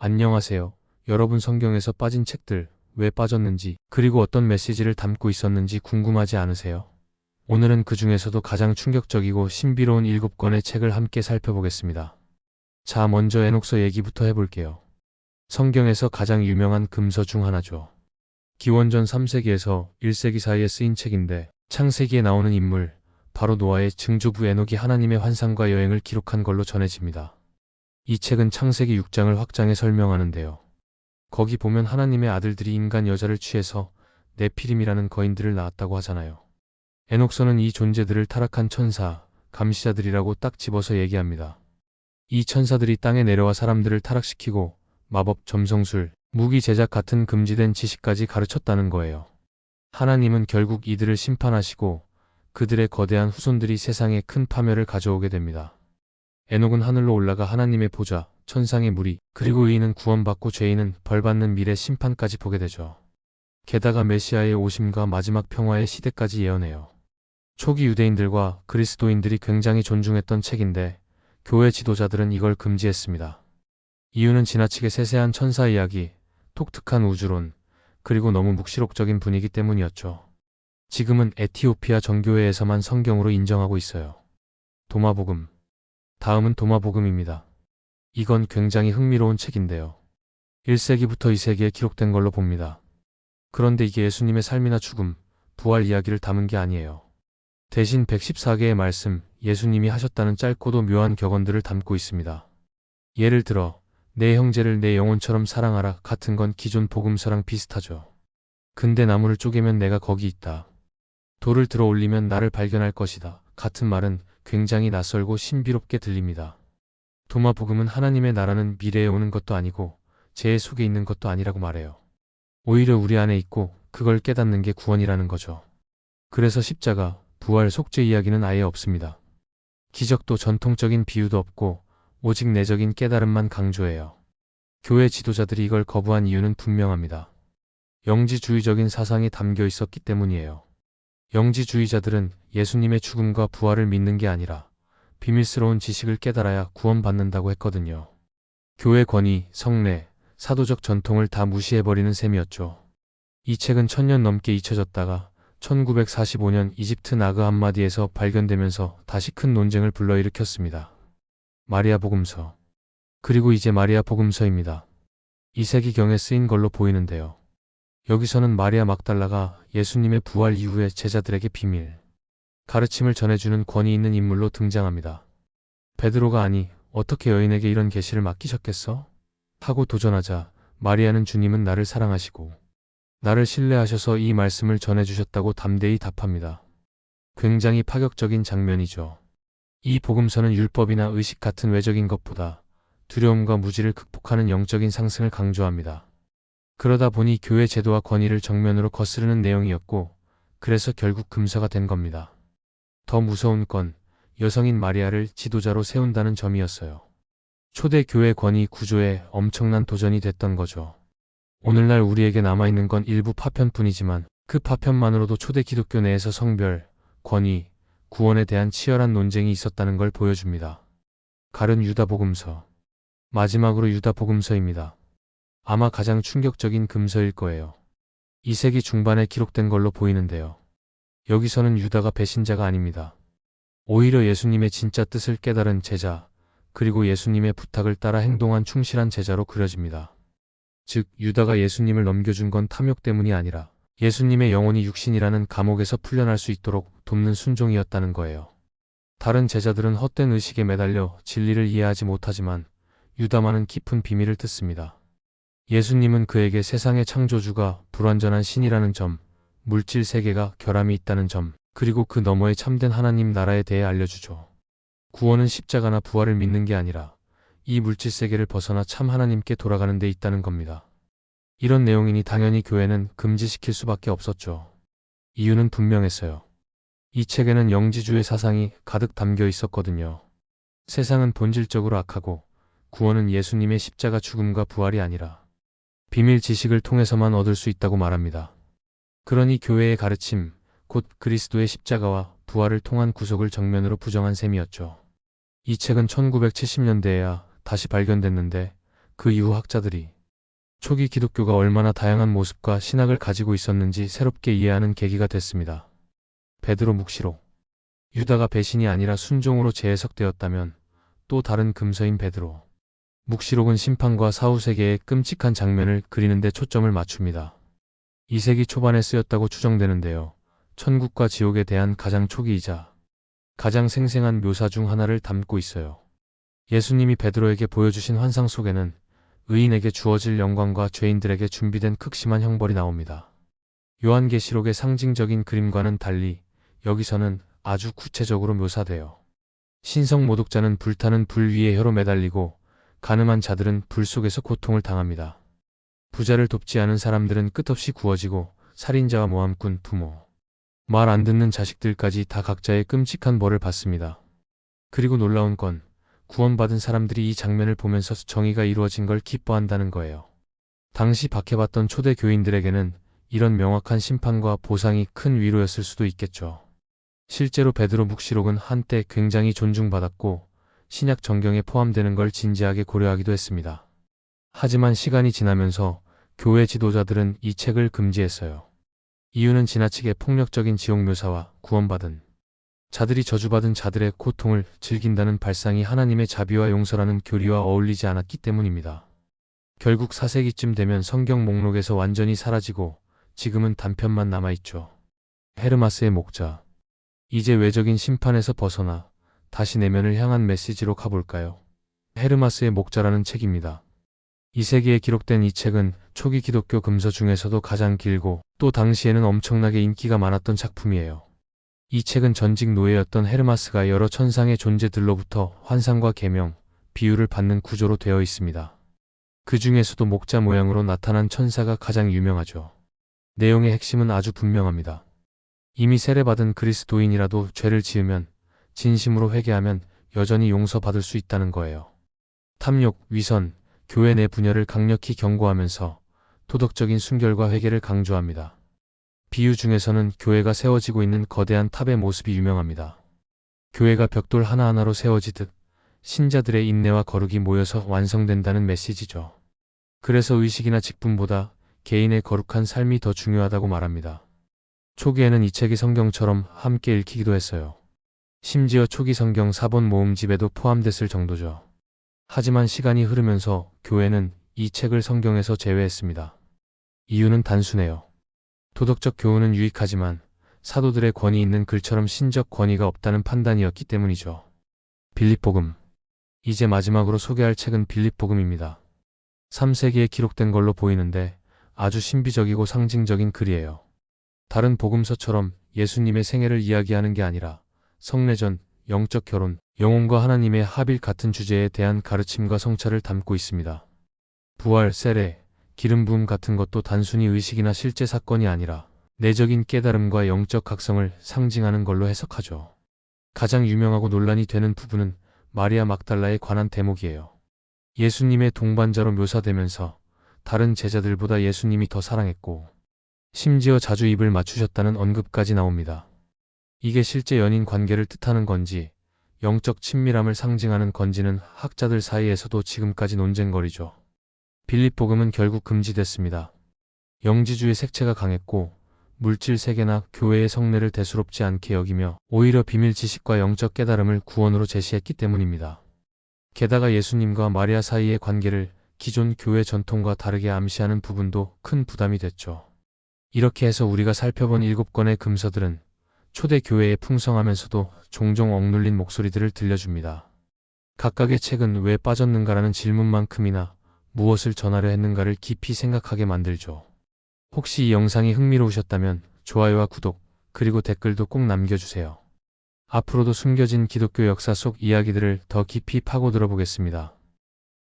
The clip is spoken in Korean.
안녕하세요. 여러분 성경에서 빠진 책들, 왜 빠졌는지, 그리고 어떤 메시지를 담고 있었는지 궁금하지 않으세요? 오늘은 그 중에서도 가장 충격적이고 신비로운 7권의 책을 함께 살펴보겠습니다. 자, 먼저 에녹서 얘기부터 해볼게요. 성경에서 가장 유명한 금서 중 하나죠. 기원전 3세기에서 1세기 사이에 쓰인 책인데 창세기에 나오는 인물, 바로 노아의 증조부 에녹이 하나님의 환상과 여행을 기록한 걸로 전해집니다. 이 책은 창세기 6장을 확장해 설명하는데요. 거기 보면 하나님의 아들들이 인간 여자를 취해서 네피림이라는 거인들을 낳았다고 하잖아요. 에녹서는 이 존재들을 타락한 천사, 감시자들이라고 딱 집어서 얘기합니다. 이 천사들이 땅에 내려와 사람들을 타락시키고 마법, 점성술, 무기 제작 같은 금지된 지식까지 가르쳤다는 거예요. 하나님은 결국 이들을 심판하시고 그들의 거대한 후손들이 세상에 큰 파멸을 가져오게 됩니다. 에녹은 하늘로 올라가 하나님의 보좌, 천상의 무리, 그리고 의인은 구원받고 죄인은 벌받는 미래 심판까지 보게 되죠. 게다가 메시아의 오심과 마지막 평화의 시대까지 예언해요. 초기 유대인들과 그리스도인들이 굉장히 존중했던 책인데 교회 지도자들은 이걸 금지했습니다. 이유는 지나치게 세세한 천사 이야기, 독특한 우주론, 그리고 너무 묵시록적인 분위기 때문이었죠. 지금은 에티오피아 정교회에서만 성경으로 인정하고 있어요. 도마복음. 다음은 도마복음입니다. 이건 굉장히 흥미로운 책인데요. 1세기부터 2세기에 기록된 걸로 봅니다. 그런데 이게 예수님의 삶이나 죽음, 부활 이야기를 담은 게 아니에요. 대신 114개의 말씀, 예수님이 하셨다는 짧고도 묘한 격언들을 담고 있습니다. 예를 들어, 내 형제를 내 영혼처럼 사랑하라 같은 건 기존 복음서랑 비슷하죠. 근데 나무를 쪼개면 내가 거기 있다. 돌을 들어 올리면 나를 발견할 것이다. 같은 말은 굉장히 낯설고 신비롭게 들립니다. 도마복음은 하나님의 나라는 미래에 오는 것도 아니고 죄의 속에 있는 것도 아니라고 말해요. 오히려 우리 안에 있고 그걸 깨닫는 게 구원이라는 거죠. 그래서 십자가, 부활, 속죄 이야기는 아예 없습니다. 기적도 전통적인 비유도 없고 오직 내적인 깨달음만 강조해요. 교회 지도자들이 이걸 거부한 이유는 분명합니다. 영지주의적인 사상이 담겨 있었기 때문이에요. 영지주의자들은 예수님의 죽음과 부활을 믿는 게 아니라 비밀스러운 지식을 깨달아야 구원받는다고 했거든요. 교회 권위, 성례, 사도적 전통을 다 무시해버리는 셈이었죠. 이 책은 1000년 넘게 잊혀졌다가 1945년 이집트 나그 함마디에서 발견되면서 다시 큰 논쟁을 불러일으켰습니다. 마리아 복음서. 그리고 이제 마리아 복음서입니다. 2세기경에 쓰인 걸로 보이는데요. 여기서는 마리아 막달라가 예수님의 부활 이후에 제자들에게 비밀, 가르침을 전해주는 권위 있는 인물로 등장합니다. 베드로가 아니, 어떻게 여인에게 이런 계시를 맡기셨겠어? 하고 도전하자 마리아는 주님은 나를 사랑하시고 나를 신뢰하셔서 이 말씀을 전해주셨다고 담대히 답합니다. 굉장히 파격적인 장면이죠. 이 복음서는 율법이나 의식 같은 외적인 것보다 두려움과 무지를 극복하는 영적인 상승을 강조합니다. 그러다 보니 교회 제도와 권위를 정면으로 거스르는 내용이었고 그래서 결국 금서가 된 겁니다. 더 무서운 건 여성인 마리아를 지도자로 세운다는 점이었어요. 초대 교회 권위 구조에 엄청난 도전이 됐던 거죠. 오늘날 우리에게 남아있는 건 일부 파편뿐이지만 그 파편만으로도 초대 기독교 내에서 성별, 권위, 구원에 대한 치열한 논쟁이 있었다는 걸 보여줍니다. 가룟 유다복음서. 마지막으로 유다복음서입니다. 아마 가장 충격적인 금서일 거예요. 2세기 중반에 기록된 걸로 보이는데요. 여기서는 유다가 배신자가 아닙니다. 오히려 예수님의 진짜 뜻을 깨달은 제자, 그리고 예수님의 부탁을 따라 행동한 충실한 제자로 그려집니다. 즉, 유다가 예수님을 넘겨준 건 탐욕 때문이 아니라 예수님의 영혼이 육신이라는 감옥에서 풀려날 수 있도록 돕는 순종이었다는 거예요. 다른 제자들은 헛된 의식에 매달려 진리를 이해하지 못하지만 유다만은 깊은 비밀을 듣습니다. 예수님은 그에게 세상의 창조주가 불완전한 신이라는 점, 물질 세계가 결함이 있다는 점, 그리고 그 너머의 참된 하나님 나라에 대해 알려주죠. 구원은 십자가나 부활을 믿는 게 아니라 이 물질 세계를 벗어나 참 하나님께 돌아가는 데 있다는 겁니다. 이런 내용이니 당연히 교회는 금지시킬 수밖에 없었죠. 이유는 분명했어요. 이 책에는 영지주의 사상이 가득 담겨 있었거든요. 세상은 본질적으로 악하고 구원은 예수님의 십자가 죽음과 부활이 아니라 비밀 지식을 통해서만 얻을 수 있다고 말합니다. 그러니 교회의 가르침, 곧 그리스도의 십자가와 부활을 통한 구속을 정면으로 부정한 셈이었죠. 이 책은 1970년대에야 다시 발견됐는데 그 이후 학자들이 초기 기독교가 얼마나 다양한 모습과 신학을 가지고 있었는지 새롭게 이해하는 계기가 됐습니다. 베드로 묵시록. 유다가 배신이 아니라 순종으로 재해석되었다면 또 다른 금서인 베드로 묵시록은 심판과 사후세계의 끔찍한 장면을 그리는 데 초점을 맞춥니다. 2세기 초반에 쓰였다고 추정되는데요. 천국과 지옥에 대한 가장 초기이자 가장 생생한 묘사 중 하나를 담고 있어요. 예수님이 베드로에게 보여주신 환상 속에는 의인에게 주어질 영광과 죄인들에게 준비된 극심한 형벌이 나옵니다. 요한계시록의 상징적인 그림과는 달리 여기서는 아주 구체적으로 묘사돼요. 신성 모독자는 불타는 불 위에 혀로 매달리고 가늠한 자들은 불 속에서 고통을 당합니다. 부자를 돕지 않은 사람들은 끝없이 구워지고 살인자와 모함꾼, 부모, 말 안 듣는 자식들까지 다 각자의 끔찍한 벌을 받습니다. 그리고 놀라운 건 구원받은 사람들이 이 장면을 보면서 정의가 이루어진 걸 기뻐한다는 거예요. 당시 박해받던 초대 교인들에게는 이런 명확한 심판과 보상이 큰 위로였을 수도 있겠죠. 실제로 베드로 묵시록은 한때 굉장히 존중받았고 신약 정경에 포함되는 걸 진지하게 고려하기도 했습니다. 하지만 시간이 지나면서 교회 지도자들은 이 책을 금지했어요. 이유는 지나치게 폭력적인 지옥 묘사와 구원받은 자들이 저주받은 자들의 고통을 즐긴다는 발상이 하나님의 자비와 용서라는 교리와 어울리지 않았기 때문입니다. 결국 4세기쯤 되면 성경 목록에서 완전히 사라지고 지금은 단편만 남아있죠. 헤르마스의 목자. 이제 외적인 심판에서 벗어나 다시 내면을 향한 메시지로 가볼까요? 헤르마스의 목자라는 책입니다. 2세기에 기록된 이 책은 초기 기독교 금서 중에서도 가장 길고 또 당시에는 엄청나게 인기가 많았던 작품이에요. 이 책은 전직 노예였던 헤르마스가 여러 천상의 존재들로부터 환상과 계명, 비유를 받는 구조로 되어 있습니다. 그 중에서도 목자 모양으로 나타난 천사가 가장 유명하죠. 내용의 핵심은 아주 분명합니다. 이미 세례받은 그리스도인이라도 죄를 지으면 진심으로 회개하면 여전히 용서받을 수 있다는 거예요. 탐욕, 위선, 교회 내 분열을 강력히 경고하면서 도덕적인 순결과 회개를 강조합니다. 비유 중에서는 교회가 세워지고 있는 거대한 탑의 모습이 유명합니다. 교회가 벽돌 하나하나로 세워지듯 신자들의 인내와 거룩이 모여서 완성된다는 메시지죠. 그래서 의식이나 직분보다 개인의 거룩한 삶이 더 중요하다고 말합니다. 초기에는 이 책이 성경처럼 함께 읽히기도 했어요. 심지어 초기 성경 4권 모음집에도 포함됐을 정도죠. 하지만 시간이 흐르면서 교회는 이 책을 성경에서 제외했습니다. 이유는 단순해요. 도덕적 교훈은 유익하지만 사도들의 권위 있는 글처럼 신적 권위가 없다는 판단이었기 때문이죠. 빌립복음. 이제 마지막으로 소개할 책은 빌립복음입니다. 3세기에 기록된 걸로 보이는데 아주 신비적이고 상징적인 글이에요. 다른 복음서처럼 예수님의 생애를 이야기하는 게 아니라 성례전, 영적 결혼, 영혼과 하나님의 합일 같은 주제에 대한 가르침과 성찰을 담고 있습니다. 부활, 세례, 기름 부음 같은 것도 단순히 의식이나 실제 사건이 아니라 내적인 깨달음과 영적 각성을 상징하는 걸로 해석하죠. 가장 유명하고 논란이 되는 부분은 마리아 막달라에 관한 대목이에요. 예수님의 동반자로 묘사되면서 다른 제자들보다 예수님이 더 사랑했고 심지어 자주 입을 맞추셨다는 언급까지 나옵니다. 이게 실제 연인 관계를 뜻하는 건지 영적 친밀함을 상징하는 건지는 학자들 사이에서도 지금까지 논쟁거리죠. 빌립복음은 결국 금지됐습니다. 영지주의 색채가 강했고 물질 세계나 교회의 성례를 대수롭지 않게 여기며 오히려 비밀 지식과 영적 깨달음을 구원으로 제시했기 때문입니다. 게다가 예수님과 마리아 사이의 관계를 기존 교회 전통과 다르게 암시하는 부분도 큰 부담이 됐죠. 이렇게 해서 우리가 살펴본 7권의 금서들은 초대 교회에 풍성하면서도 종종 억눌린 목소리들을 들려줍니다. 각각의 책은 왜 빠졌는가라는 질문만큼이나 무엇을 전하려 했는가를 깊이 생각하게 만들죠. 혹시 이 영상이 흥미로우셨다면 좋아요와 구독, 그리고 댓글도 꼭 남겨주세요. 앞으로도 숨겨진 기독교 역사 속 이야기들을 더 깊이 파고들어 보겠습니다.